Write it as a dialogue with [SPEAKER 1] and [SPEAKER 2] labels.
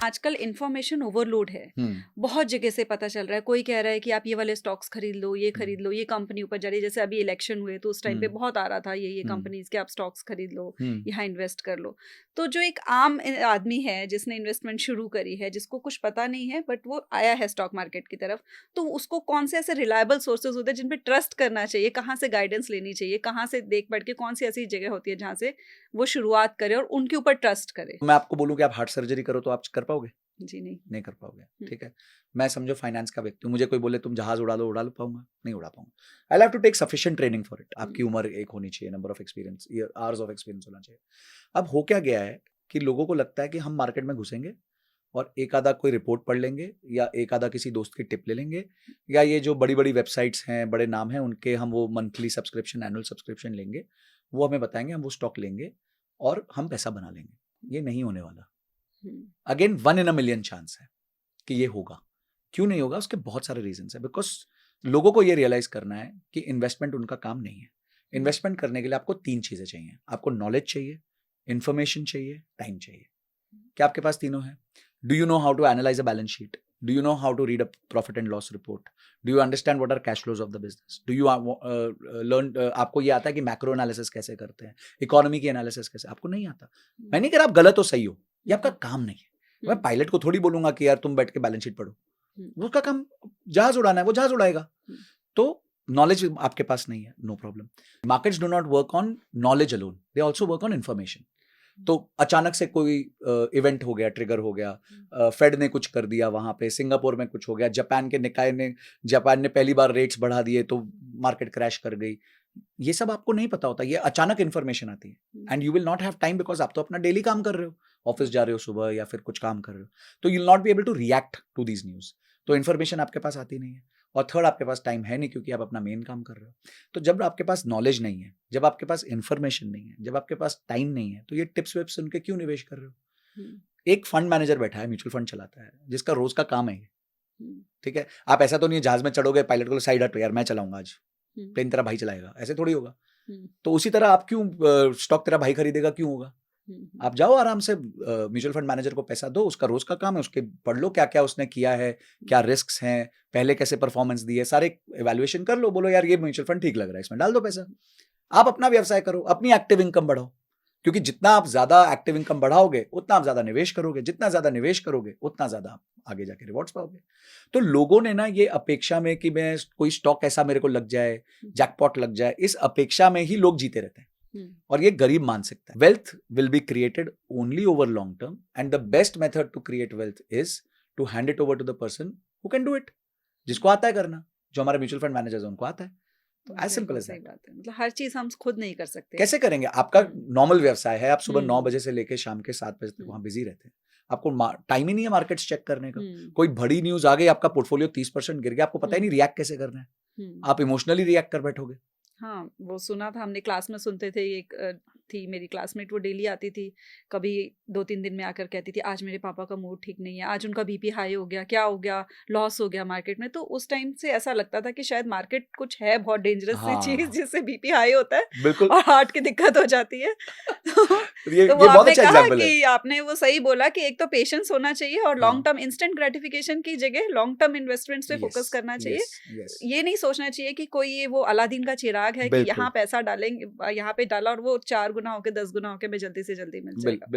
[SPEAKER 1] आजकल information overload है, बहुत जगह से पता चल रहा है। कोई कह रहा है कि आप ये वाले स्टॉक्स खरीद लो, ये खरीद लो, ये कंपनी ऊपर जा रही है। जैसे अभी इलेक्शन हुए तो उस टाइम पे बहुत आ रहा था ये कंपनीज के आप स्टॉक्स खरीद लो, यहाँ इन्वेस्ट कर लो। तो जो एक आम आदमी है जिसने इन्वेस्टमेंट शुरू करी है, जिसको कुछ पता नहीं है बट वो आया है स्टॉक मार्केट की तरफ, तो उसको कौन से ऐसे रिलायबल सोर्सेज होते हैं जिन पे ट्रस्ट करना चाहिए, कहाँ से गाइडेंस लेनी चाहिए, कहाँ से देख पढ़ के कौन सी ऐसी जगह होती है जहाँ से वो शुरुआत करे और उनके ऊपर ट्रस्ट करे?
[SPEAKER 2] मैं आपको बोलूं कि आप हार्ट सर्जरी करो तो आप कर पाओगे?
[SPEAKER 1] जी नहीं
[SPEAKER 2] कर पाओगे। ठीक है, मैं समझो फाइनेंस का व्यक्ति हूँ, मुझे कोई बोले तुम जहाज उड़ा लो पाऊंगा? नहीं उड़ा पाऊंगा। I have to take sufficient training for it. आपकी उम्र एक होनी चाहिए, number of experience, hours of experience होना चाहिए। अब हो क्या गया है कि लोगों को लगता है कि हम मार्केट में घुसेंगे और एक आधा कोई रिपोर्ट पढ़ लेंगे या एक आधा किसी दोस्त की टिप ले लेंगे, या ये जो बड़ी बड़ी वेबसाइट्स हैं, बड़े नाम हैं, उनके हम वो मंथली सब्सक्रिप्शन, एनुअल सब्सक्रिप्शन लेंगे, वो हमें बताएंगे, हम वो स्टॉक लेंगे और हम पैसा बना लेंगे। ये नहीं होने वाला। Again 1 in a million chance है कि ये होगा। क्यों नहीं होगा? उसके बहुत सारे रीजंस है। बिकॉज लोगों को ये रियलाइज करना है कि इन्वेस्टमेंट उनका काम नहीं है। इन्वेस्टमेंट करने के लिए आपको 3 चीजें चाहिए। आपको नॉलेज चाहिए, इंफॉर्मेशन चाहिए, टाइम चाहिए। क्या आपके पास तीनों है? Do you know how to analyse a balance sheet? Do you know how to read a profit and loss report? Do you understand what are cash flows of the business? Do you learn आपको ये आता है कि macro analysis कैसे करते हैं, economy की analysis कैसे? आपको नहीं आता। मैं नहीं कह रहा आप गलत हो, सही हो, ये आपका काम नहीं है। मैं पायलट को थोड़ी बोलूंगा कि यार तुम बैठ के बैलेंस शीट पढ़ो, वो उसका काम जहाज उड़ाना है, वो जहाज उड़ाएगा। तो नॉलेज आपके पास नहीं है, no problem. Markets do not work on knowledge alone, they also work on information. तो अचानक से कोई इवेंट हो गया, ट्रिगर हो गया, फेड ने कुछ कर दिया, वहां पे सिंगापुर में कुछ हो गया, जापान के निकाय ने, जापान ने पहली बार रेट्स बढ़ा दिए तो मार्केट क्रैश कर गई। ये सब आपको नहीं पता होता, ये अचानक इन्फॉर्मेशन आती है and you will not have time, because आप तो अपना डेली काम कर रहे हो, ऑफिस जा रहे हो सुबह या फिर कुछ काम कर रहे हो, तो you will not be able to react to these news. तो इन्फॉर्मेशन आपके पास आती नहीं है। और थर्ड, आपके पास टाइम है नहीं, क्योंकि आप अपना मेन काम कर रहे हो। तो जब आपके पास नॉलेज नहीं है, जब आपके पास इन्फॉर्मेशन नहीं है, जब आपके पास टाइम नहीं है, तो ये टिप्स विप्स सुन के क्यों निवेश कर रहे हो? एक फंड मैनेजर बैठा है, म्यूचुअल फंड चलाता है, जिसका रोज का काम है ये। ठीक है, आप ऐसा तो नहीं जहाज में चढ़ोगे, पायलट को साइड हटो यार मैं चलाऊंगा आज, प्लेन तेरा भाई चलाएगा, ऐसे थोड़ी होगा। तो उसी तरह आप क्यों स्टॉक तेरा भाई खरीदेगा? क्यों होगा? आप जाओ आराम से, म्यूचुअल फंड मैनेजर को पैसा दो, उसका रोज का काम है, उसके पढ़ लो क्या क्या उसने किया है, क्या रिस्क्स हैं, पहले कैसे परफॉर्मेंस दी है, सारे इवैल्यूएशन कर लो, बोलो यार ये म्यूचुअल फंड ठीक लग रहा है, इसमें डाल दो पैसा। आप अपना व्यवसाय करो, अपनी एक्टिव इनकम बढ़ाओ, क्योंकि जितना आप ज्यादा एक्टिव इनकम बढ़ाओगे उतना आप ज्यादा निवेश करोगे, जितना ज्यादा निवेश करोगे उतना ज्यादा आप आगे जाके रिवॉर्ड्स पाओगे। तो लोगों ने ना ये अपेक्षा में कि मैं कोई स्टॉक ऐसा मेरे को लग जाए, जैकपॉट लग जाए, इस अपेक्षा में ही लोग जीते रहते हैं। और ये गरीब मानसिकता है। Wealth will be created only over long term and the best method to create wealth is to hand it over to the person who can do it, जिसको आता है करना। जो हमारे म्यूचुअल फंड मैनेजर्स हैं उनको आता है। तो एज सिंपल एज दैट।
[SPEAKER 1] मतलब हर चीज हम खुद नहीं कर सकते।
[SPEAKER 2] कैसे करेंगे? आपका नॉर्मल व्यवसाय है, आप सुबह 9 बजे से लेकर शाम के 7 बजे तक वहां बिजी रहते हैं, आपको टाइम ही नहीं है मार्केट्स चेक करने का। कोई बड़ी न्यूज आ गई, आपका पोर्टफोलियो 30% गिर गया, आपको पता ही नहीं रिएक्ट कैसे करना है, आप इमोशनली रिएक्ट कर बैठोगे।
[SPEAKER 1] हाँ, वो सुना था हमने, क्लास में सुनते थे। एक थी मेरी क्लासमेट, वो डेली आती थी, कभी 2-3 दिन में आकर कहती थी आज मेरे पापा का मूड ठीक नहीं है, आज उनका बीपी हाई हो गया, क्या हो गया, लॉस हो गया मार्केट में। तो उस टाइम से ऐसा लगता था कि शायद मार्केट कुछ है बहुत डेंजरस सी चीज जिससे बीपी हाई होता है और हार्ट की दिक्कत हो जाती है। तो वो आपने कहा कि आपने वो सही बोला कि एक तो पेशेंस होना चाहिए और लॉन्ग टर्म इंस्टेंट ग्रेटिफिकेशन की जगह लॉन्ग टर्म इन्वेस्टमेंट्स पे फोकस करना चाहिए। ये नहीं सोचना चाहिए कि कोई ये वो अलादीन का चिराग है कि यहाँ पैसा डालेंगे, यहाँ पे डाला और वो 4 गुना होके 10 गुना होके मैं जल्दी से जल्दी मिल जाएगा।